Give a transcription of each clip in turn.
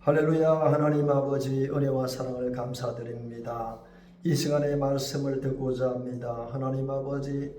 할렐루야. 하나님 아버지 은혜와 사랑을 감사드립니다. 이 시간에 말씀을 듣고자 합니다. 하나님 아버지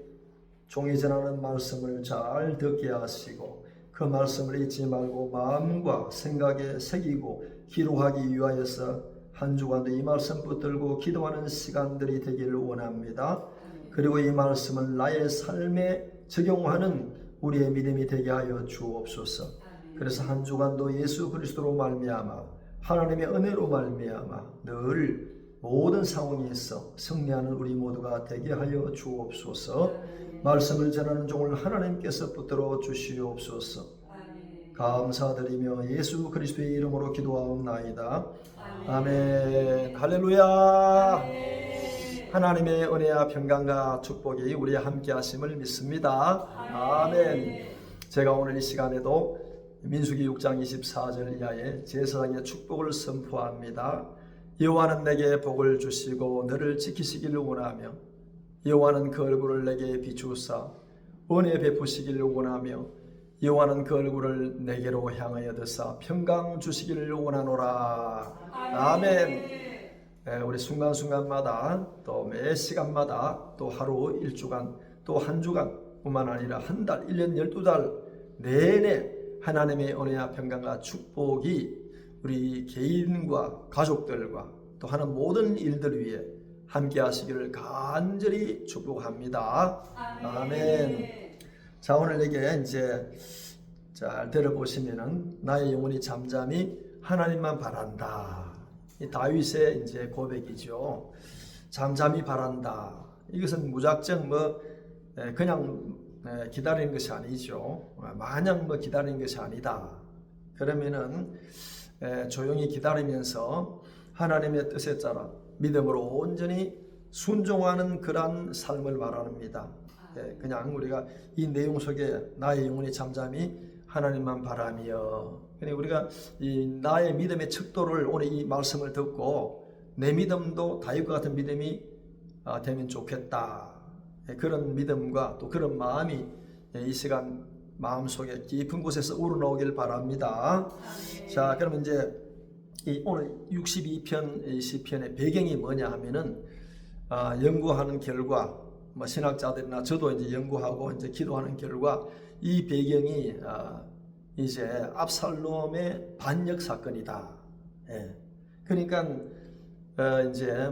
종이 전하는 말씀을 잘 듣게 하시고 그 말씀을 잊지 말고 마음과 생각에 새기고 기록하기 위하여서 한 주간도 이 말씀 붙들고 기도하는 시간들이 되기를 원합니다. 그리고 이 말씀을 나의 삶에 적용하는 우리의 믿음이 되게 하여 주옵소서. 그래서 한 주간도 예수 그리스도로 말미암아 하나님의 은혜로 말미암아 늘 모든 상황에서 승리하는 우리 모두가 되게 하여 주옵소서. 말씀을 전하는 종을 하나님께서 붙들어 주시옵소서. 감사드리며 예수 그리스도의 이름으로 기도하옵나이다. 아멘. 할렐루야. 하나님의 은혜와 평강과 축복이 우리와 함께 하심을 믿습니다. 아멘. 제가 오늘 이 시간에도 민수기 6장 24절 이하의 제사장의 축복을 선포합니다. 여호와는 내게 복을 주시고 너를 지키시기를 원하며 여호와는 그 얼굴을 내게 비추사 은혜 베푸시기를 원하며 여호와는 그 얼굴을 내게로 향하여 드사 평강 주시기를 원하노라. 아멘. 우리 순간순간마다 또 매 시간마다 또 하루 일주간 또 한 주간 뿐만 아니라 한 달, 1년 12달 내내 하나님의 은혜와 평강과 축복이 우리 개인과 가족들과 또 하는 모든 일들 위해 함께 하시기를 간절히 축복합니다. 아멘. 자, 오늘 이게 이제 잘 들어보시면은 나의 영혼이 잠잠히 하나님만 바란다. 이 다윗의 이제 고백이죠. 잠잠히 바란다. 이것은 무작정 그냥 기다리는 것이 아니죠. 마냥 기다리는 것이 아니다. 그러면은 조용히 기다리면서 하나님의 뜻에 따라 믿음으로 온전히 순종하는 그러한 삶을 말합니다. 그냥 우리가 이 내용 속에 나의 영혼이 잠잠히 하나님만 바라며, 우리가 이 나의 믿음의 척도를 오늘 이 말씀을 듣고 내 믿음도 다윗과 같은 믿음이 되면 좋겠다. 그런 믿음과 또 그런 마음이 이 시간 마음속에 깊은 곳에서 우러나오길 바랍니다. 자, 그러면 이제 오늘 62편 시편의 배경이 뭐냐 하면은 연구하는 결과 신학자들이나 저도 이제 연구하고 이제 기도하는 결과 이 배경이 이제 압살롬의 반역 사건이다. 그러니까 이제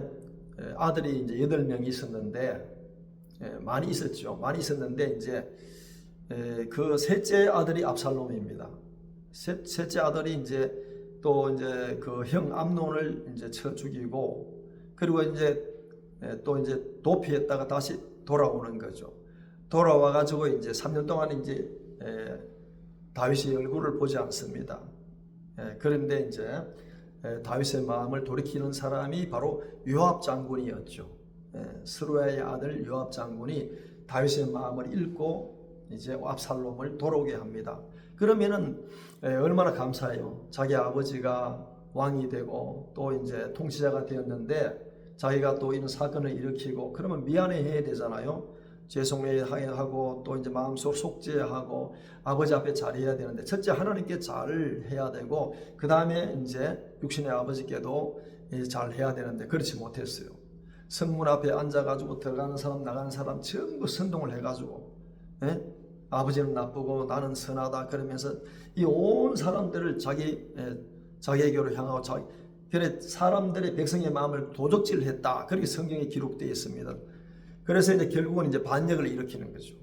아들이 이제 8명이 있었는데 많이 있었죠. 많이 있었는데 이제 그 셋째 아들이 압살롬입니다. 셋째 아들이 이제 또 이제 그 형 암논을 이제 쳐 죽이고, 그리고 이제 또 이제 도피했다가 다시 돌아오는 거죠. 돌아와 가지고 이제 3년 동안 이제 다윗의 얼굴을 보지 않습니다. 그런데 이제 다윗의 마음을 돌이키는 사람이 바로 요압 장군이었죠. 스루야의 아들 요압 장군이 다윗의 마음을 읽고 이제 압살롬을 돌아오게 합니다. 그러면은 얼마나 감사해요. 자기 아버지가 왕이 되고 또 이제 통치자가 되었는데 자기가 또 이런 사건을 일으키고 그러면 미안해해야 되잖아요. 죄송해하고 또 이제 마음속 속죄하고 아버지 앞에 잘해야 되는데, 첫째 하나님께 잘해야 되고 그 다음에 이제 육신의 아버지께도 잘해야 되는데 그렇지 못했어요. 성문 앞에 앉아가지고 들어가는 사람 나가는 사람 전부 선동을 해가지고 아버지는 나쁘고 나는 선하다 그러면서 이 온 사람들을 자기에게로 향하고 그래 사람들의 백성의 마음을 도적질했다. 그렇게 성경에 기록되어 있습니다. 그래서 이제 결국은 이제 반역을 일으키는 거죠.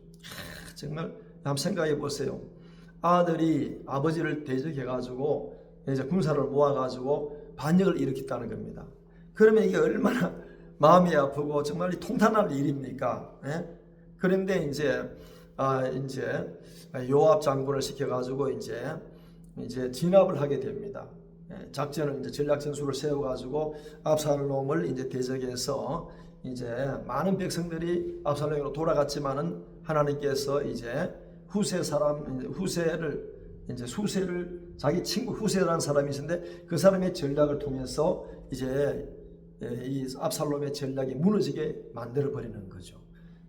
정말 한번 생각해 보세요. 아들이 아버지를 대적해가지고 이제 군사를 모아가지고 반역을 일으켰다는 겁니다. 그러면 이게 얼마나 마음이 아프고 정말 통탄할 일입니까? 그런데 이제 요압 장군을 시켜가지고 이제 진압을 하게 됩니다. 작전을 이제 전략 전술을 세워가지고 압살롬을 이제 대적해서 이제 많은 백성들이 압살롬으로 돌아갔지만은 하나님께서 이제 후세를 자기 친구 후세라는 사람이 있는데 그 사람의 전략을 통해서 이제 이 압살롬의 전략이 무너지게 만들어 버리는 거죠.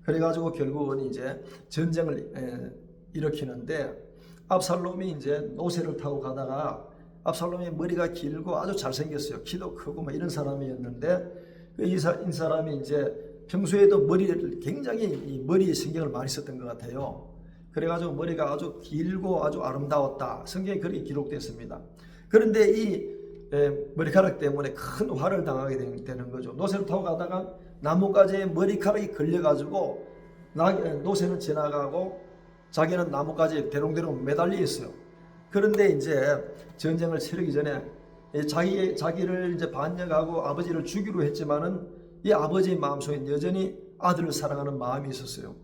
그래가지고 결국은 이제 전쟁을 일으키는데 압살롬이 이제 노새를 타고 가다가 압살롬이 머리가 길고 아주 잘생겼어요. 키도 크고 뭐 이런 사람이었는데 이 사람이 이제 평소에도 머리를 굉장히 이 머리에 신경을 많이 썼던 것 같아요. 그래가지고 머리가 아주 길고 아주 아름다웠다. 성경에 그렇게 기록됐습니다. 그런데 이 머리카락 때문에 큰 화를 당하게 되는 거죠. 노새를 타고 가다가 나뭇가지에 머리카락이 걸려가지고 노새는 지나가고 자기는 나뭇가지에 대롱대롱 매달려 있어요. 그런데 이제 전쟁을 치르기 전에 자기를 이제 반역하고 아버지를 죽이려 했지만은 이 아버지의 마음속에 여전히 아들을 사랑하는 마음이 있었어요.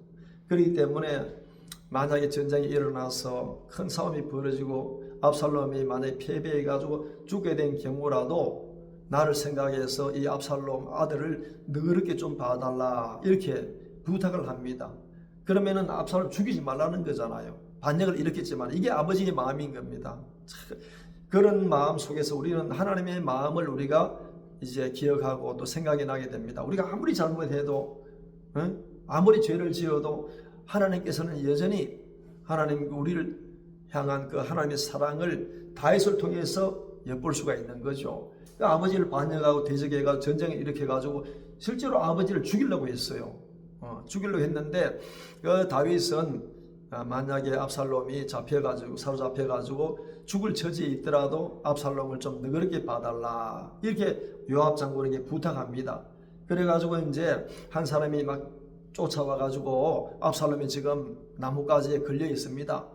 그렇기 때문에 만약에 전쟁이 일어나서 큰 싸움이 벌어지고 압살롬이 만약에 패배해가지고 죽게 된 경우라도 나를 생각해서 이 압살롬 아들을 너그럽게 좀 봐달라 이렇게 부탁을 합니다. 그러면은 압살롬 죽이지 말라는 거잖아요. 반역을 일으켰지만 이게 아버지의 마음인 겁니다. 그런 마음 속에서 우리는 하나님의 마음을 우리가 이제 기억하고 또 생각이 나게 됩니다. 우리가 아무리 잘못해도 아무리 죄를 지어도 하나님께서는 여전히 하나님 우리를 향한 그 하나님의 사랑을 다윗을 통해서 엿볼 수가 있는 거죠. 그 아버지를 반역하고 대적해가지고 전쟁을 일으켜가지고 실제로 아버지를 죽이려고 했어요. 죽이려고 했는데 그 다윗은 만약에 압살롬이 사로잡혀가지고 죽을 처지에 있더라도 압살롬을 좀 너그럽게 봐달라 이렇게 요압 장군에게 부탁합니다. 그래가지고 이제 한 사람이 막 쫓아와가지고 압살롬이 지금 나뭇가지에 걸려 있습니다.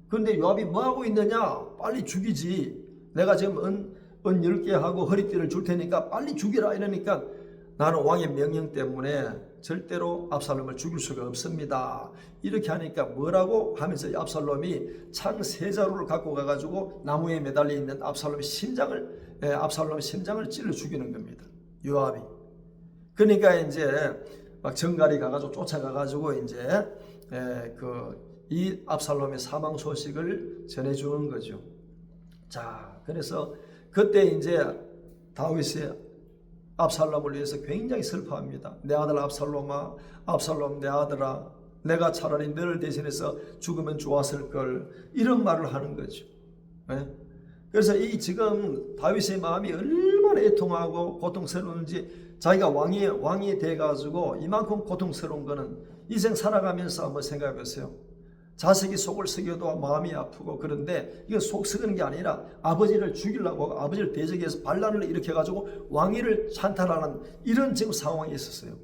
그런데 요압이 뭐 하고 있느냐? 빨리 죽이지. 내가 지금 은 10개 하고 허리띠를 줄 테니까 빨리 죽이라 이러니까 나는 왕의 명령 때문에 절대로 압살롬을 죽일 수가 없습니다. 이렇게 하니까 뭐라고 하면서 압살롬이 창 3자루를 갖고 가가지고 나무에 매달려 있는 압살롬의 심장을 찔러 죽이는 겁니다. 요압이. 그러니까 이제 막 정갈이 가가지고 쫓아가가지고 이제 이 압살롬의 사망 소식을 전해주는 거죠. 자, 그래서 그때 이제 다윗이 압살롬을 위해서 굉장히 슬퍼합니다. 내 아들 압살롬아, 압살롬 내 아들아, 내가 차라리 너를 대신해서 죽으면 좋았을 걸 이런 말을 하는 거죠. 그래서 이 지금 다윗의 마음이 얼마나 애통하고 고통스러운지 자기가 왕이 돼가지고 이만큼 고통스러운 거는 인생 살아가면서 한번 생각해 보세요. 자식이 속을 썩여도 마음이 아프고 그런데 이건 속 썩는 게 아니라 아버지를 죽이려고 하고 아버지를 대적해서 반란을 일으켜가지고 왕위를 찬탈하는 이런 지금 상황이 있었어요.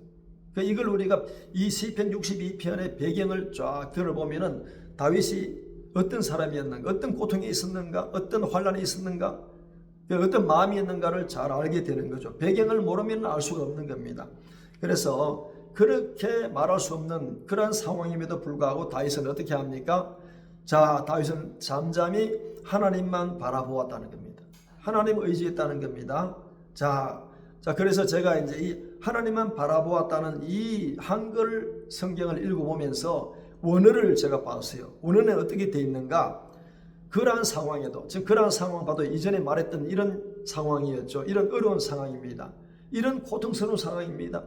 그러니까 이걸 우리가 이 시편 62편의 배경을 쫙 들어보면은 다윗이 어떤 사람이었는가, 어떤 고통이 있었는가, 어떤 환란이 있었는가, 어떤 마음이었는가를 잘 알게 되는 거죠. 배경을 모르면 알 수가 없는 겁니다. 그래서 그렇게 말할 수 없는 그런 상황임에도 불구하고 다윗은 어떻게 합니까? 자, 다윗은 잠잠히 하나님만 바라보았다는 겁니다. 하나님을 의지했다는 겁니다. 자, 그래서 제가 이제 이 하나님만 바라보았다는 이 한글 성경을 읽어보면서 원어를 제가 봤어요. 원어는 어떻게 되어 있는가? 그러한 상황에도, 지금 그러한 상황 봐도 이전에 말했던 이런 상황이었죠. 이런 어려운 상황입니다. 이런 고통스러운 상황입니다.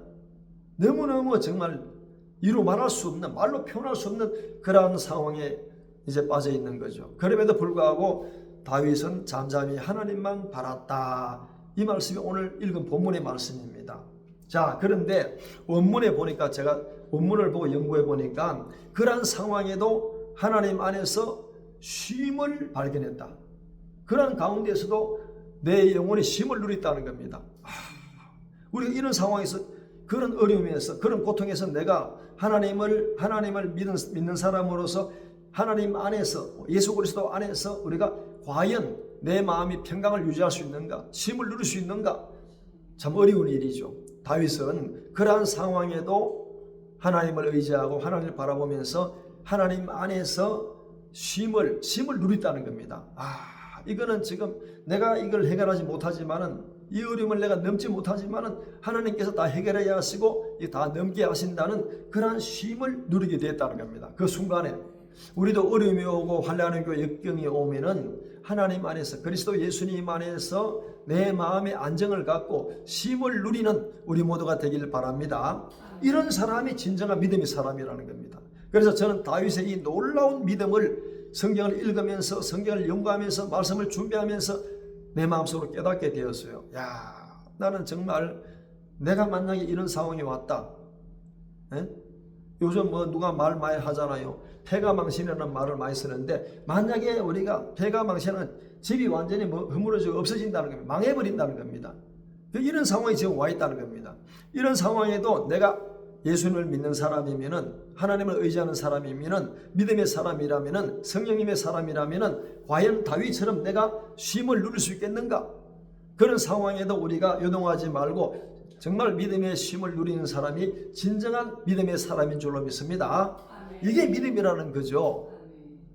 너무너무 정말 이루 말할 수 없는, 말로 표현할 수 없는 그러한 상황에 이제 빠져 있는 거죠. 그럼에도 불구하고 다윗은 잠잠히 하나님만 바랐다. 이 말씀이 오늘 읽은 본문의 말씀입니다. 자, 그런데 원문에 보니까 제가 원문을 보고 연구해 보니까 그러한 상황에도 하나님 안에서 쉼을 발견했다. 그런 가운데서도 내 영혼이 쉼을 누렸다는 겁니다. 우리가 이런 상황에서, 그런 어려움에서, 그런 고통에서 내가 하나님을 믿는 사람으로서 하나님 안에서, 예수 그리스도 안에서 우리가 과연 내 마음이 평강을 유지할 수 있는가, 쉼을 누릴 수 있는가, 참 어려운 일이죠. 다윗은 그러한 상황에도 하나님을 의지하고 하나님을 바라보면서 하나님 안에서 쉼을 누렸다는 겁니다. 이거는 지금 내가 이걸 해결하지 못하지만은, 이 어려움을 내가 넘지 못하지만은 하나님께서 다 해결해 하시고 다 넘게 하신다는 그러한 쉼을 누리게 됐다는 겁니다. 그 순간에 우리도 어려움이 오고 환난이 오고 역경이 오면은 하나님 안에서, 그리스도 예수님 안에서 내 마음의 안정을 갖고 쉼을 누리는 우리 모두가 되길 바랍니다. 이런 사람이 진정한 믿음의 사람이라는 겁니다. 그래서 저는 다윗의 이 놀라운 믿음을 성경을 읽으면서, 성경을 연구하면서, 말씀을 준비하면서 내 마음속으로 깨닫게 되었어요. 야, 나는 정말 내가 만약에 이런 상황이 왔다. 에? 요즘 뭐 누가 말 많이 하잖아요. 폐가망신이라는 말을 많이 쓰는데, 만약에 우리가 폐가망신은 집이 완전히 허물어지고 없어진다는 겁니다. 망해버린다는 겁니다. 이런 상황이 지금 와 있다는 겁니다. 이런 상황에도 내가 예수님을 믿는 사람이면은, 하나님을 의지하는 사람이면은, 믿음의 사람이라면은, 성령님의 사람이라면은 과연 다윗처럼 내가 쉼을 누릴 수 있겠는가? 그런 상황에도 우리가 요동하지 말고 정말 믿음의 쉼을 누리는 사람이 진정한 믿음의 사람인 줄로 믿습니다. 이게 믿음이라는 거죠.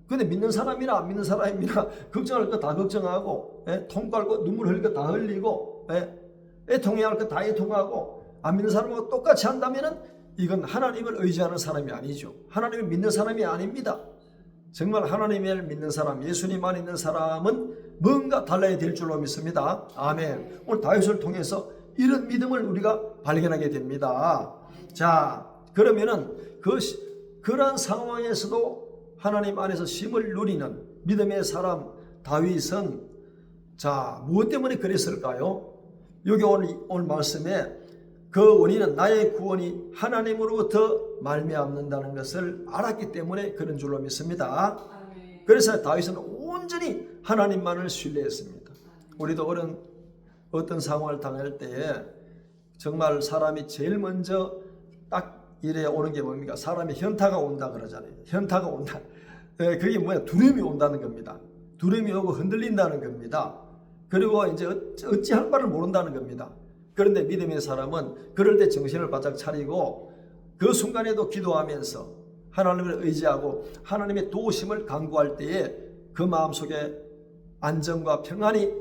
근데 믿는 사람이나 안 믿는 사람이나 걱정할 거 다 걱정하고, 통과할 거 눈물 흘릴 거 다 흘리고, 애통해야 할 거 다 애통하고, 안 믿는 사람하고 똑같이 한다면은 이건 하나님을 의지하는 사람이 아니죠. 하나님을 믿는 사람이 아닙니다. 정말 하나님을 믿는 사람, 예수님만 있는 사람은 뭔가 달라야 될 줄로 믿습니다. 아멘. 오늘 다윗을 통해서 이런 믿음을 우리가 발견하게 됩니다. 자, 그러면은 그런 상황에서도 하나님 안에서 쉼을 누리는 믿음의 사람 다윗은, 자, 무엇 때문에 그랬을까요? 여기 오늘 말씀에 그 원인은 나의 구원이 하나님으로부터 말미암는다는 것을 알았기 때문에 그런 줄로 믿습니다. 그래서 다윗은 온전히 하나님만을 신뢰했습니다. 우리도 어떤 상황을 당할 때에 정말 사람이 제일 먼저 딱 이래 오는 게 뭡니까? 사람이 현타가 온다 그러잖아요. 현타가 온다. 그게 뭐야? 두려움이 온다는 겁니다. 두려움이 오고 흔들린다는 겁니다. 그리고 이제 어찌할 바를 모른다는 겁니다. 그런데 믿음의 사람은 그럴 때 정신을 바짝 차리고 그 순간에도 기도하면서 하나님을 의지하고 하나님의 도우심을 간구할 때에 그 마음속에 안정과 평안이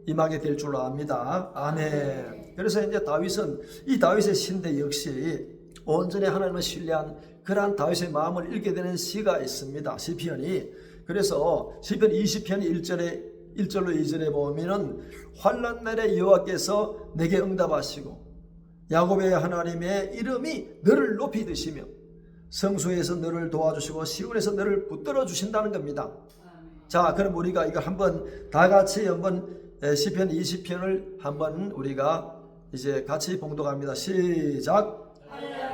임하게 될 줄로 압니다. 아멘. 그래서 이제 다윗은 이 다윗의 신대 역시 온전히 하나님을 신뢰한 그러한 다윗의 마음을 읽게 되는 시가 있습니다. 시편이. 그래서 시편 20편 1절로 2절에 보면은 환난 날에 여호와께서 내게 응답하시고 야곱의 하나님의 이름이 너를 높이 드시며 성소에서 너를 도와주시고 시온에서 너를 붙들어 주신다는 겁니다. 자, 그럼 우리가 이거 한번 다 같이 한번 시편 20편을 한번 우리가 이제 같이 봉독합니다. 시작.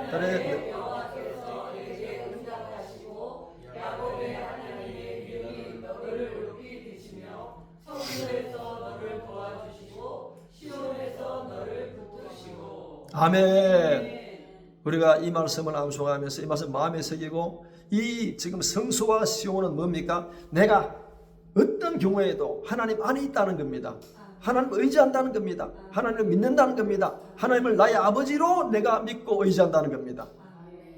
그래. 여호와께서 내게 응답하시고 야곱의 하나님의 이름이 너를 높이 드시며 성소에서 너를 도와주시고 시온에서 너를 붙드시고. 아멘. 우리가 이 말씀을 암송하면서 이 말씀 마음에 새기고, 이 지금 성소와 시온은 뭡니까? 내가 어떤 경우에도 하나님 안에 있다는 겁니다. 하나님을 의지한다는 겁니다. 하나님을 믿는다는 겁니다. 하나님을 나의 아버지로 내가 믿고 의지한다는 겁니다.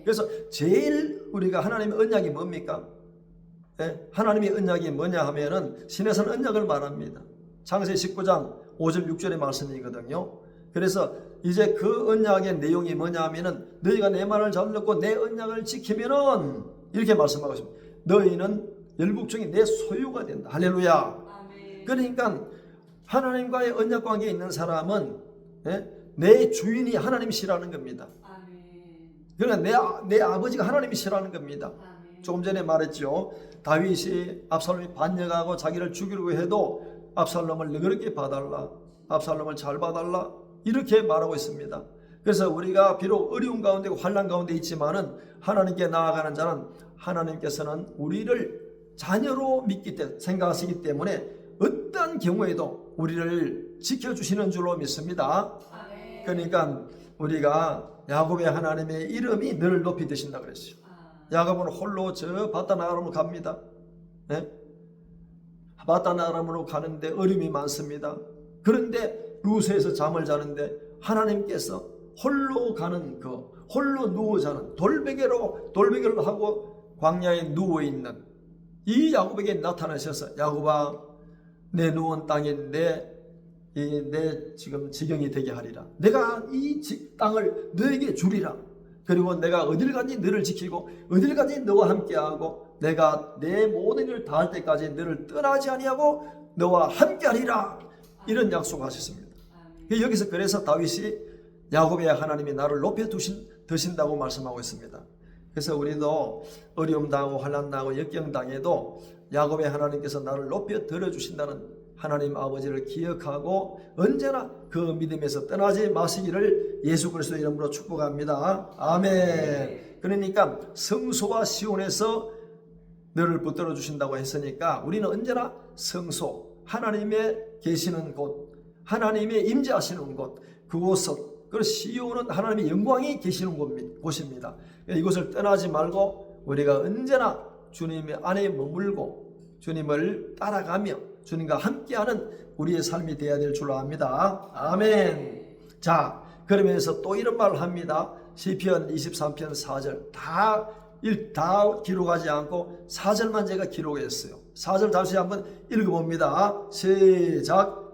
그래서 제일 우리가 하나님의 언약이 뭡니까? 하나님의 언약이 뭐냐 하면은 신에서는 언약을 말합니다. 창세기 19장 5절 6절의 말씀이거든요. 그래서 이제 그 언약의 내용이 뭐냐 하면은 너희가 내 말을 잘 듣고 내 언약을 지키면은 이렇게 말씀하고 있습니다. 너희는 열국 중에 내 소유가 된다. 할렐루야. 그러니까 하나님과의 언약 관계에 있는 사람은 내 주인이 하나님이시라는 겁니다. 그러니까 내 아버지가 하나님이시라는 겁니다. 조금 전에 말했죠. 다윗이 압살롬이 반역하고 자기를 죽이려고 해도 압살롬을 너그럽게 봐달라, 압살롬을 잘 봐달라, 이렇게 말하고 있습니다. 그래서 우리가 비록 어려운 가운데 환난 가운데 있지만은 하나님께 나아가는 자는 하나님께서는 우리를 자녀로 믿기 때문에 생각하시기 때문에 어떤 경우에도 우리를 지켜주시는 줄로 믿습니다. 그러니까 우리가 야곱의 하나님의 이름이 너를 높이 드신다 그랬어요. 야곱은 홀로 저 바다나아람으로 갑니다. 바다나아람으로 가는데 어려움이 많습니다. 그런데 루스에서 잠을 자는데 하나님께서 홀로 가는 홀로 누워 자는 돌베개를 하고 광야에 누워 있는 이 야곱에게 나타나셔서 야곱아, 내 누운 땅에 내 지금 지경이 되게 하리라. 내가 이 땅을 너에게 주리라. 그리고 내가 어딜 가든지 너를 지키고 어딜 가든지 너와 함께하고 내가 내 모든 일을 다할 때까지 너를 떠나지 아니하고 너와 함께하리라. 이런 약속하셨습니다. 여기서 그래서 다윗이 야곱의 하나님이 나를 높여 드신다고 말씀하고 있습니다. 그래서 우리도 어려움 당하고 환난 당하고 역경 당해도 야곱의 하나님께서 나를 높여 들어주신다는 하나님 아버지를 기억하고 언제나 그 믿음에서 떠나지 마시기를 예수 그리스도 이름으로 축복합니다. 아멘. 그러니까 성소와 시온에서 너를 붙들어 주신다고 했으니까 우리는 언제나 성소, 하나님의 계시는 곳, 하나님의 임재하시는 곳, 그곳은 그 시온은 하나님의 영광이 계시는 곳입니다. 이곳을 떠나지 말고 우리가 언제나 주님의 안에 머물고 주님을 따라가며 주님과 함께하는 우리의 삶이 되어야 될 줄로 압니다. 아멘. 자, 그러면서 또 이런 말을 합니다. 시편 23편 4절 다 기록하지 않고 4절만 제가 기록했어요. 4절 다시 한번 읽어봅니다. 시작.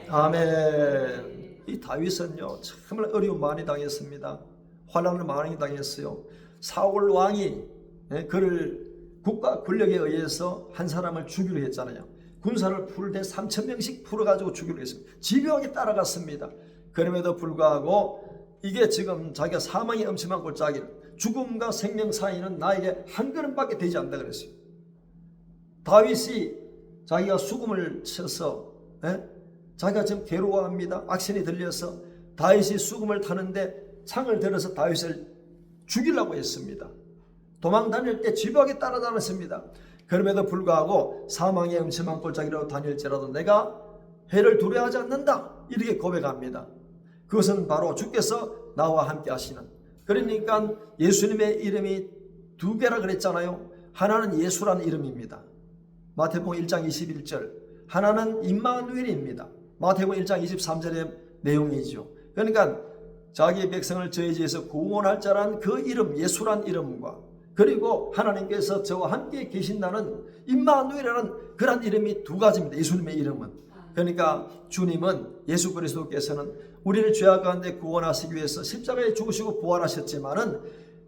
아멘. 이 다윗은요 정말 어려움 많이 당했습니다. 환난을 많이 당했어요. 사울 왕이 그를 국가 권력에 의해서 한 사람을 죽이려 했잖아요. 군사를 풀대 3,000명씩 풀어가지고 죽이려 했습니다. 집요하게 따라갔습니다. 그럼에도 불구하고 이게 지금 자기가 사망의 엄침한 골짜기를 죽음과 생명 사이는 나에게 한 걸음밖에 되지 않는다 그랬어요. 다윗이 자기가 수금을 쳐서 자기가 지금 괴로워합니다. 악신이 들려서 다윗이 수금을 타는데 창을 들어서 다윗을 죽이려고 했습니다. 도망 다닐 때 집요하게 따라다녔습니다. 그럼에도 불구하고 사망의 음침한 골짜기로 다닐지라도 내가 해를 두려워하지 않는다 이렇게 고백합니다. 그것은 바로 주께서 나와 함께 하시는, 그러니까 예수님의 이름이 두 개라 그랬잖아요. 하나는 예수라는 이름입니다. 마태복음 1장 21절 하나는 임마누엘입니다. 마태복음 1장 23절의 내용이죠. 그러니까 자기 백성을 저희지에서 구원할 자란 그 이름 예수란 이름과 그리고 하나님께서 저와 함께 계신다는 임마누엘이라는 그런 이름이 두 가지입니다. 예수님의 이름은. 그러니까 주님은 예수 그리스도께서는 우리를 죄악 가운데 구원하시기 위해서 십자가에 죽으시고 부활하셨지만은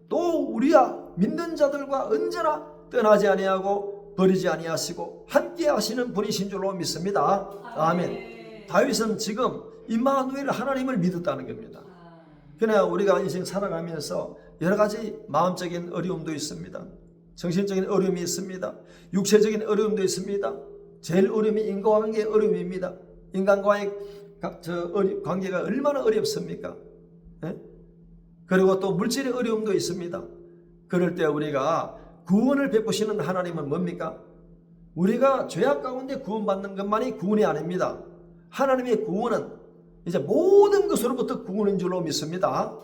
또 우리와 믿는 자들과 언제나 떠나지 아니하고 버리지 아니하시고 함께 하시는 분이신 줄로 믿습니다. 아멘. 다윗은 지금 임마누엘 하나님을 믿었다는 겁니다. 그러나 우리가 인생 살아가면서 여러 가지 마음적인 어려움도 있습니다. 정신적인 어려움이 있습니다. 육체적인 어려움도 있습니다. 제일 어려움이 인간관계의 어려움입니다. 인간과의 관계가 얼마나 어렵습니까? 그리고 또 물질의 어려움도 있습니다. 그럴 때 우리가 구원을 베푸시는 하나님은 뭡니까? 우리가 죄악 가운데 구원받는 것만이 구원이 아닙니다. 하나님의 구원은 이제 모든 것으로부터 구원인 줄로 믿습니다.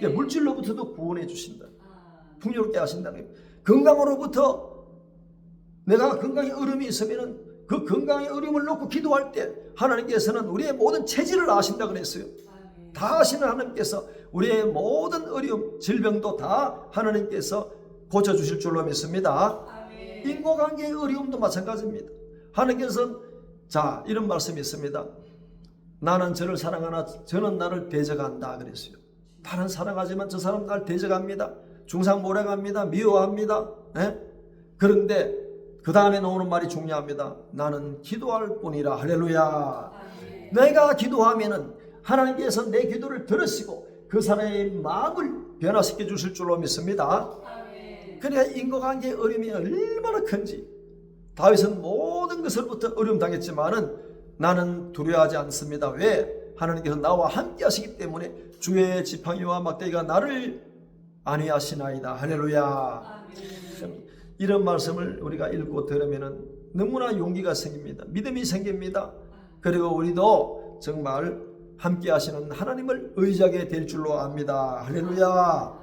물질로부터도 구원해 주신다. 풍요롭게 하신다는 거예요. 건강으로부터 내가 건강에 어려움이 있으면 그 건강의 어려움을 놓고 기도할 때 하나님께서는 우리의 모든 체질을 아신다 그랬어요. 다 아시는 하나님께서 우리의 모든 어려움, 질병도 다 하나님께서 고쳐주실 줄로 믿습니다. 인과관계의 어려움도 마찬가지입니다. 하나님께서는 자 이런 말씀이 있습니다. 나는 저를 사랑하나 저는 나를 대적한다 그랬어요. 나는 사랑하지만 저 사람 날 대적합니다. 중상모략합니다. 미워합니다. 그런데 그 다음에 나오는 말이 중요합니다. 나는 기도할 뿐이라. 할렐루야. 내가 기도하면은 하나님께서 내 기도를 들으시고 그 사람의 마음을 변화시켜 주실 줄로 믿습니다. 그러니까 인과관계의 어려움이 얼마나 큰지 다윗은 모든 것으로부터 어려움 당했지만은 나는 두려워하지 않습니다. 왜? 하나님께서 나와 함께 하시기 때문에 주의 지팡이와 막대기가 나를 안위하시나이다. 할렐루야. 이런 말씀을 우리가 읽고 들으면 너무나 용기가 생깁니다. 믿음이 생깁니다. 그리고 우리도 정말 함께 하시는 하나님을 의지하게 될 줄로 압니다. 할렐루야.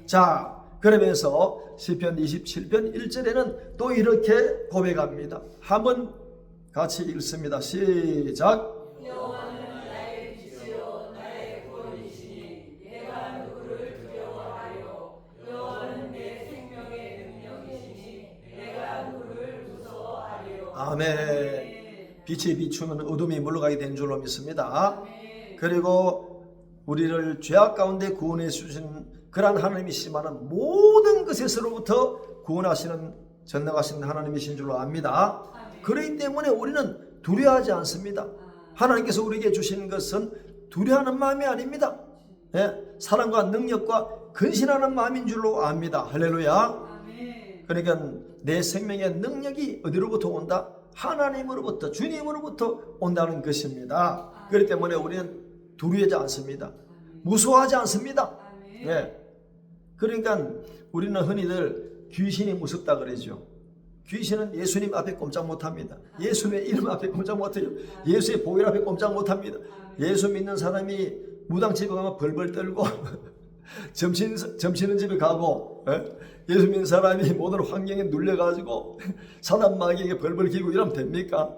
자, 그러면서 시편 27편 1절에는 또 이렇게 고백합니다. 한번 같이 읽습니다. 시작. 여호와는 나의 빛이요 나의 구원이시니 내가 누구를 두려워하리요. 여호와는 내 생명의 능력이시니 내가 누구를 무서워하리요. 아멘. 빛이 비추면 어둠이 물러가게 된 줄로 믿습니다. 그리고 우리를 죄악 가운데 구원해 주신 그러한 하나님이시지만 모든 것에서로부터 구원하시는 전능하신 하나님이신 줄로 압니다. 그렇기 때문에 우리는 두려워하지 않습니다. 하나님께서 우리에게 주시는 것은 두려워하는 마음이 아닙니다. 사랑과 능력과 근신하는 마음인 줄로 압니다. 할렐루야. 그러니까 내 생명의 능력이 어디로부터 온다? 하나님으로부터, 주님으로부터 온다는 것입니다. 그렇기 때문에 우리는 두려워하지 않습니다. 무서워하지 않습니다. 그러니까 우리는 흔히들 귀신이 무섭다 그러죠. 귀신은 예수님 앞에 꼼짝 못합니다. 예수님의 이름 앞에 꼼짝 못해요. 예수의 보혈 앞에 꼼짝 못합니다. 예수 믿는 사람이 무당집에 가면 벌벌 떨고 점치는 집에 가고, 예수 믿는 사람이 모든 환경에 눌려가지고 사단 마귀에게 벌벌 기고 이러면 됩니까?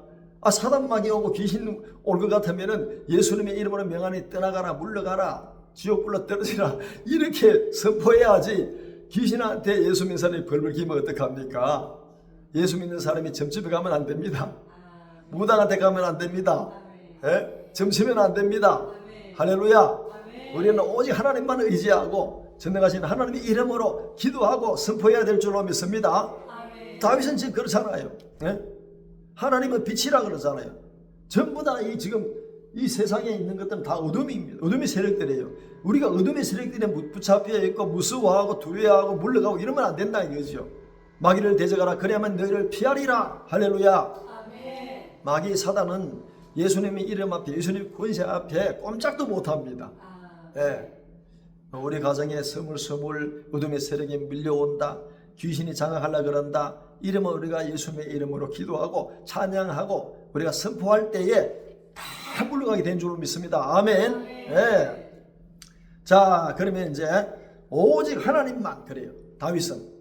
사단 마귀 오고 귀신 올 것 같으면은 예수님의 이름으로 명하니 떠나가라, 물러가라, 지옥 불러 떨어지라 이렇게 선포해야지. 귀신한테 예수 믿는 사람이 벌벌 기면 어떡합니까? 예수 믿는 사람이 점집에 가면 안 됩니다. 무당한테 가면 안 됩니다. 점치면 안 됩니다. 할렐루야. 우리는 오직 하나님만 의지하고 전능하신 하나님의 이름으로 기도하고 선포해야 될 줄로 믿습니다. 다윗은 지금 그렇잖아요. 하나님은 빛이라 그러잖아요. 전부 다 지금 이 세상에 있는 것들은 다 어둠입니다. 어둠의 세력들이에요. 우리가 어둠의 세력들에 붙잡혀 있고 무서워하고 두려워하고 물러가고 이러면 안 된다 이거죠. 마귀를 대적하라, 그래야만 너희를 피하리라. 할렐루야. 마귀 사단은 예수님의 이름 앞에, 예수님의 권세 앞에 꼼짝도 못합니다. 우리 가정에 스물스물 어둠의 세력이 밀려온다, 귀신이 장악하려고 그런다, 이러면 우리가 예수님의 이름으로 기도하고 찬양하고 우리가 선포할 때에 다 물러가게 된 줄로 믿습니다. 아멘. 자, 그러면 이제 오직 하나님만, 그래요. 다윗은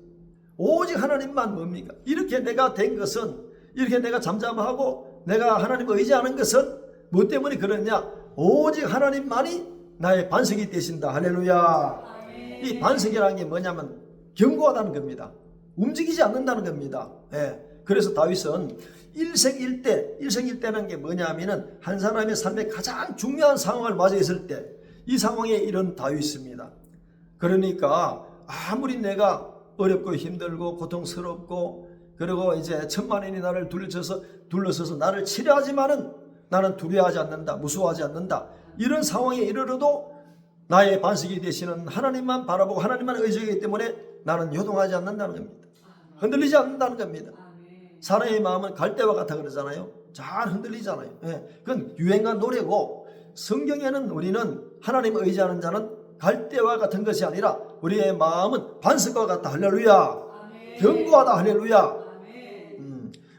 오직 하나님만 뭡니까? 이렇게 내가 된 것은, 이렇게 내가 잠잠하고 내가 하나님을 의지하는 것은 뭐 때문에 그러냐? 오직 하나님만이 나의 반석이 되신다. 할렐루야. 이 반석이라는 게 뭐냐면 견고하다는 겁니다. 움직이지 않는다는 겁니다. 그래서 다윗은 일생일대라는 게 뭐냐면은 한 사람의 삶에 가장 중요한 상황을 맞아 있을 때 이 상황에 이런 다윗입니다. 그러니까 아무리 내가 어렵고 힘들고 고통스럽고 그리고 이제 천만인이 나를 둘러서서 나를 치료하지만은 나는 두려워하지 않는다, 무서워하지 않는다. 이런 상황에 이르러도 나의 반석이 되시는 하나님만 바라보고 하나님만 의지하기 때문에 나는 요동하지 않는다는 겁니다. 흔들리지 않는다는 겁니다. 사람의 마음은 갈대와 같아 그러잖아요. 잘 흔들리잖아요. 그건 유행과 노래고, 성경에는 우리는 하나님을 의지하는 자는 갈대와 같은 것이 아니라 우리의 마음은 반석과 같다. 할렐루야. 견고하다. 할렐루야.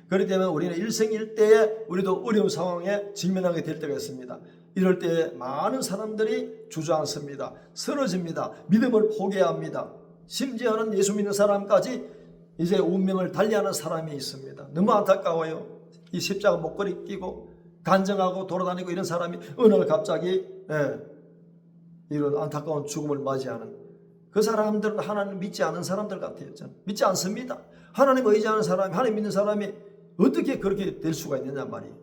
그렇기 때문에 우리는 일생일대에 우리도 어려운 상황에 직면하게 될 때가 있습니다. 이럴 때 많은 사람들이 주저앉습니다. 쓰러집니다. 믿음을 포기합니다. 심지어는 예수 믿는 사람까지 이제 운명을 달리하는 사람이 있습니다. 너무 안타까워요. 이 십자가 목걸이 끼고 간증하고 돌아다니고 이런 사람이 어느 날 갑자기 이런 안타까운 죽음을 맞이하는, 그 사람들은 하나님 믿지 않은 사람들 같아요. 저는 믿지 않습니다. 하나님 의지하는 사람이, 하나님 믿는 사람이 어떻게 그렇게 될 수가 있느냐 말이에요.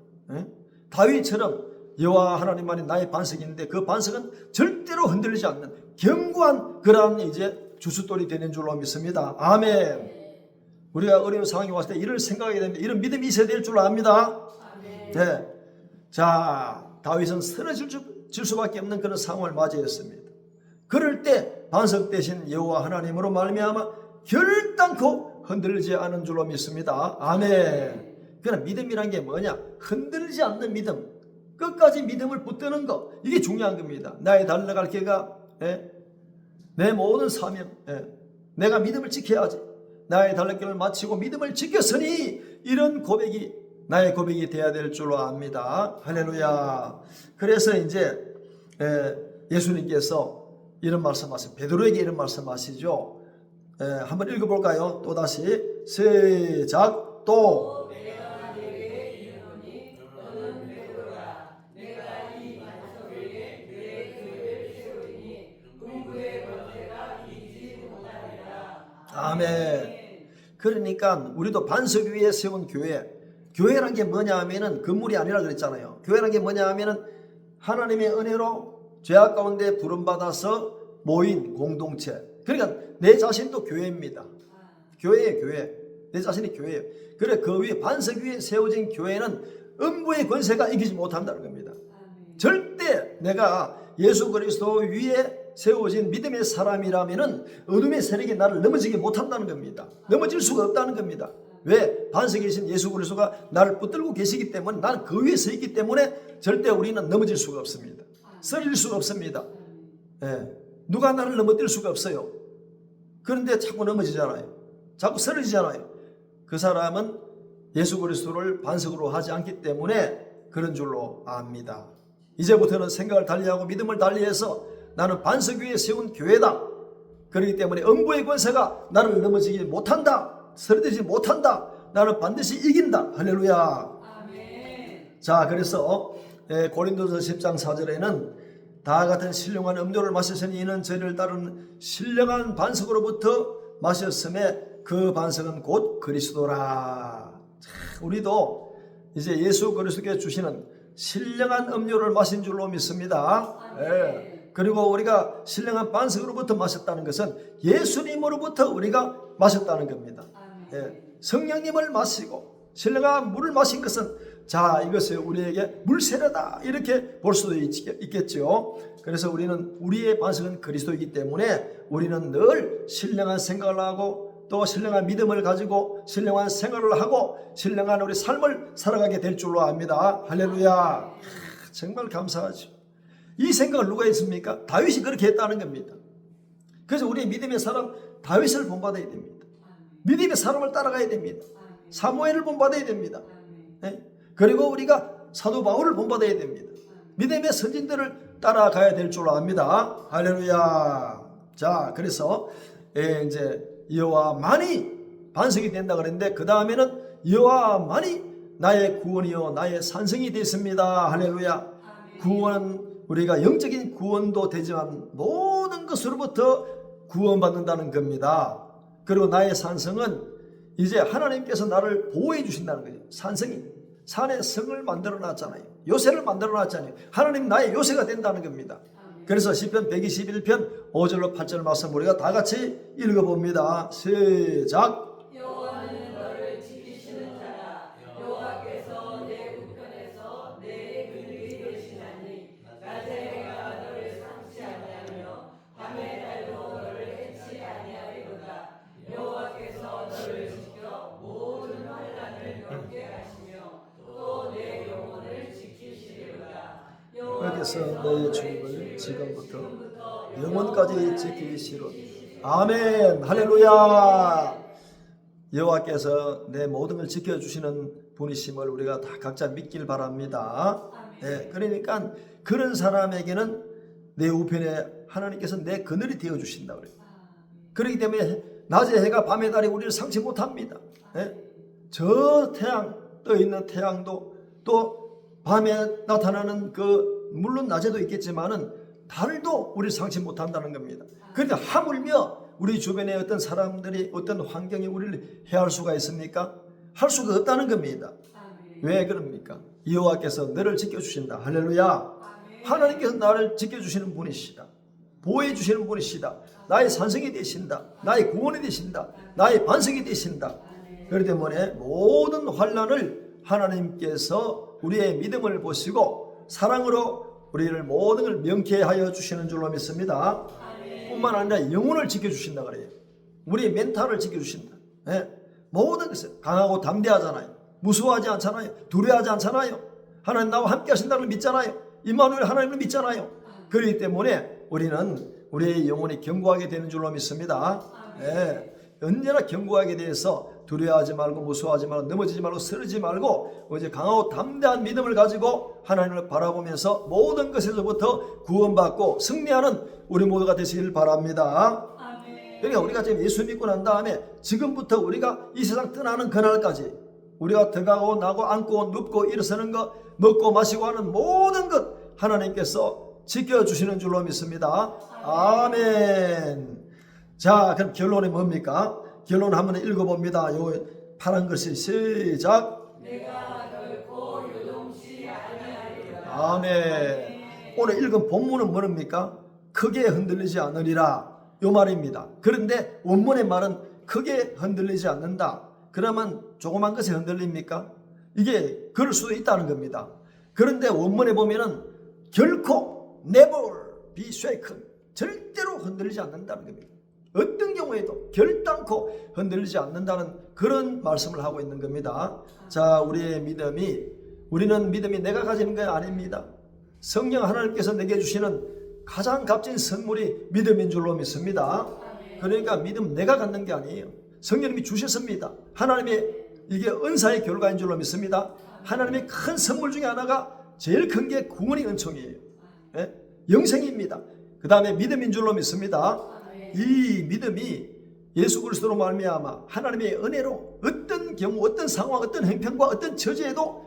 다윗처럼 여호와 하나님만이 나의 반석인데 그 반석은 절대로 흔들리지 않는 견고한 그러한 이제 주춧돌이 되는 줄로 믿습니다. 아멘. 우리가 어려운 상황이 왔을 때 이를 생각하게 됩니다. 이런 믿음이 있어야 될 줄로 압니다. 자, 다윗은 쓰러질 수밖에 없는 그런 상황을 맞이했습니다. 그럴 때 반석 되신 여호와 하나님으로 말미암아 결단코 흔들리지 않은 줄로 믿습니다. 아멘. 그러나 믿음이란 게 뭐냐? 흔들리지 않는 믿음, 끝까지 믿음을 붙드는 것, 이게 중요한 겁니다. 나의 달려갈 길가, 내 모든 사명, 내가 믿음을 지켜야지. 나의 달려갈 길을 마치고 믿음을 지켰으니, 이런 고백이 나의 고백이 되어야 될 줄로 압니다. 할렐루야. 그래서 이제 예수님께서 이런 말씀하세요. 베드로에게 이런 말씀하시죠. 한번 읽어볼까요? 또다시 시작. 또 내가 네게 이르노니 너는 베드로라. 내가 이 반석에게 너의 교회를 세우리니 음부의 권세가 이기지 못하리라. 아멘. 그러니까 우리도 반석 위에 세운 교회란 게 뭐냐 하면은 건물이 아니라 그랬잖아요. 교회란 게 뭐냐 하면은 하나님의 은혜로 죄악 가운데 부름받아서 모인 공동체. 그러니까 내 자신도 교회입니다. 교회예요, 교회. 내 자신이 교회예요. 그래, 그 위에 반석 위에 세워진 교회는 음부의 권세가 이기지 못한다는 겁니다. 절대 내가 예수 그리스도 위에 세워진 믿음의 사람이라면은 어둠의 세력이 나를 넘어지게 못한다는 겁니다. 넘어질 수가 없다는 겁니다. 왜? 반석에 계신 예수 그리스도가 나를 붙들고 계시기 때문에, 나는 그 위에 서 있기 때문에 절대 우리는 넘어질 수가 없습니다. 쓰러질 수가 없습니다. 예. 누가 나를 넘어뜨릴 수가 없어요. 그런데 자꾸 넘어지잖아요. 자꾸 쓰러지잖아요. 그 사람은 예수 그리스도를 반석으로 하지 않기 때문에 그런 줄로 압니다. 이제부터는 생각을 달리하고 믿음을 달리해서 나는 반석 위에 세운 교회다. 그렇기 때문에 음부의 권세가 나를 넘어지지 못한다. 쓰러지지 못한다. 나는 반드시 이긴다. 할렐루야. 아멘. 자, 그래서 고린도서 10장 4절에는 다 같은 신령한 음료를 마셨으니 이는 저희를 따르는 신령한 반석으로부터 마셨음에 그 반석은 곧 그리스도라. 자, 우리도 이제 예수 그리스도께 주시는 신령한 음료를 마신 줄로 믿습니다. 예. 그리고 우리가 신령한 반석으로부터 마셨다는 것은 예수님으로부터 우리가 마셨다는 겁니다. 예. 성령님을 마시고 신령한 물을 마신 것은 자, 이것이 우리에게 물세례다 이렇게 볼 수도 있겠죠. 그래서 우리는 우리의 반석은 그리스도이기 때문에 우리는 늘 신령한 생각을 하고 또 신령한 믿음을 가지고 신령한 생활을 하고 신령한 우리 삶을 살아가게 될 줄로 압니다. 할렐루야. 정말 감사하죠. 이 생각을 누가 했습니까? 다윗이 그렇게 했다는 겁니다. 그래서 우리 믿음의 사람 다윗을 본받아야 됩니다. 믿음의 사람을 따라가야 됩니다. 사무엘을 본받아야 됩니다. 네? 그리고 우리가 사도 바울을 본받아야 됩니다. 믿음의 선진들을 따라가야 될 줄로 압니다. 할렐루야. 자, 그래서 이제 여호와만이 반석이 된다 그랬는데 그 다음에는 여호와만이 나의 구원이요 나의 산성이 됐습니다. 할렐루야. 구원은 우리가 영적인 구원도 되지만 모든 것으로부터 구원받는다는 겁니다. 그리고 나의 산성은 이제 하나님께서 나를 보호해 주신다는 거죠. 산성이 산에 성을 만들어 놨잖아요. 요새를 만들어 놨잖아요. 하나님 나의 요새가 된다는 겁니다. 그래서 시편 121편 5절로 8절 말씀 우리가 다 같이 읽어봅니다. 시작. 여호와는 너를 지키시는 자라. 여호와께서 내 우편에서 내 그늘이 되시나니 낮에 해가 너를 상치 아니하며 밤의 달도 너를 해치 아니하리로다. 여호와께서 너를 지켜 모든 환난을 겪게 하시며 또 내 영혼을 지키시리로다. 여호와께서 너의 죽음을 지금부터 영원까지 지키시리로다. 아멘. 할렐루야. 여호와께서 내 모든 걸 지켜주시는 분이심을 우리가 다 각자 믿길 바랍니다. 네, 그러니까 그런 사람에게는 내 우편에 하나님께서 내 그늘이 되어주신다 그래요. 그렇기 때문에 낮의 해가 밤의 달이 우리를 상치 못합니다. 네? 저 태양 떠 있는 태양도 또 밤에 나타나는 그 물론 낮에도 있겠지만은 달도 우리를 상치 못한다는 겁니다. 그런데 하물며 우리 주변에 어떤 사람들이 어떤 환경이 우리를 해할 수가 있습니까? 할 수가 없다는 겁니다. 왜 그럽니까? 여호와께서 너를 지켜주신다. 할렐루야. 하나님께서 나를 지켜주시는 분이시다. 보호해 주시는 분이시다. 나의 산성이 되신다. 나의 구원이 되신다. 나의 반석이 되신다. 그렇기 때문에 모든 환난을 하나님께서 우리의 믿음을 보시고 사랑으로 우리를 모든 걸 명쾌하여 주시는 줄로 믿습니다. 뿐만 아니라 영혼을 지켜주신다 그래요. 우리의 멘탈을 지켜주신다. 네? 모든 것을 강하고 담대하잖아요. 무서워하지 않잖아요. 두려워하지 않잖아요. 하나님 나와 함께 하신다는 걸 믿잖아요. 임마누엘 하나님을 믿잖아요. 그렇기 때문에 우리는 우리의 영혼이 견고하게 되는 줄로 믿습니다. 네. 언제나 견고하게 돼서 두려워하지 말고 무서워하지 말고 넘어지지 말고 쓰러지지 말고 이제 강하고 담대한 믿음을 가지고 하나님을 바라보면서 모든 것에서부터 구원받고 승리하는 우리 모두가 되시길 바랍니다. 그러니까 우리가 지금 예수 믿고 난 다음에 지금부터 우리가 이 세상 떠나는 그날까지 우리가 들어가고 나고 앉고 눕고 일어서는 것 먹고 마시고 하는 모든 것 하나님께서 지켜주시는 줄로 믿습니다. 아멘. 자, 그럼 결론이 뭡니까? 결론 한번 읽어봅니다. 요 파란 글씨 시작. 내가 결코 요동치 아니하리라. 아멘. 오늘 읽은 본문은 뭡니까? 크게 흔들리지 않으리라 요 말입니다. 그런데 원문의 말은 크게 흔들리지 않는다. 그러면 조그만 것에 흔들립니까? 이게 그럴 수도 있다는 겁니다. 그런데 원문에 보면은 결코 never be shaken, 절대로 흔들리지 않는다는 겁니다. 어떤 경우에도 결단코 흔들리지 않는다는 그런 말씀을 하고 있는 겁니다. 자, 우리의 우리는 믿음이 내가 가지는 게 아닙니다. 성령 하나님께서 내게 주시는 가장 값진 선물이 믿음인 줄로 믿습니다. 그러니까 믿음 내가 갖는 게 아니에요. 성령님이 주셨습니다. 하나님의 이게 은사의 결과인 줄로 믿습니다. 하나님의 큰 선물 중에 하나가 제일 큰 게 구원의 은총이에요. 예? 영생입니다. 그 다음에 믿음인 줄로 믿습니다. 이 믿음이 예수 그리스도로 말미암아 하나님의 은혜로 어떤 경우, 어떤 상황, 어떤 형편과 어떤 처지에도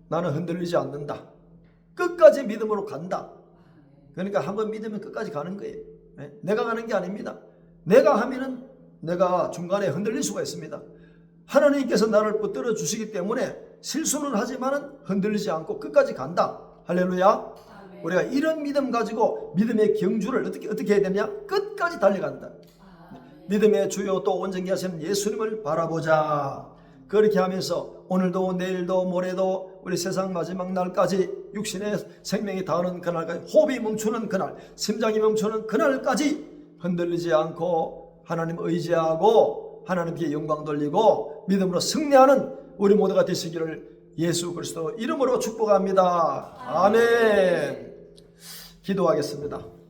나는 흔들리지 않는다. 끝까지 믿음으로 간다. 그러니까 한번 믿으면 끝까지 가는 거예요. 예? 내가 가는 게 아닙니다. 내가 하면은 내가 중간에 흔들릴 수가 있습니다. 하나님께서 나를 붙들어 주시기 때문에 실수는 하지만은 흔들리지 않고 끝까지 간다. 할렐루야. 우리가 이런 믿음 가지고 믿음의 경주를 어떻게 해야 되냐? 끝까지 달려간다. 믿음의 주요 또 온전히 하시는 예수님을 바라보자. 그렇게 하면서 오늘도 내일도 모레도 우리 세상 마지막 날까지 육신의 생명이 닿는 그날까지, 호흡이 멈추는 그날, 심장이 멈추는 그날까지 흔들리지 않고 하나님 의지하고 하나님께 영광 돌리고 믿음으로 승리하는 우리 모두가 되시기를 예수 그리스도 이름으로 축복합니다. 아멘. 기도하겠습니다.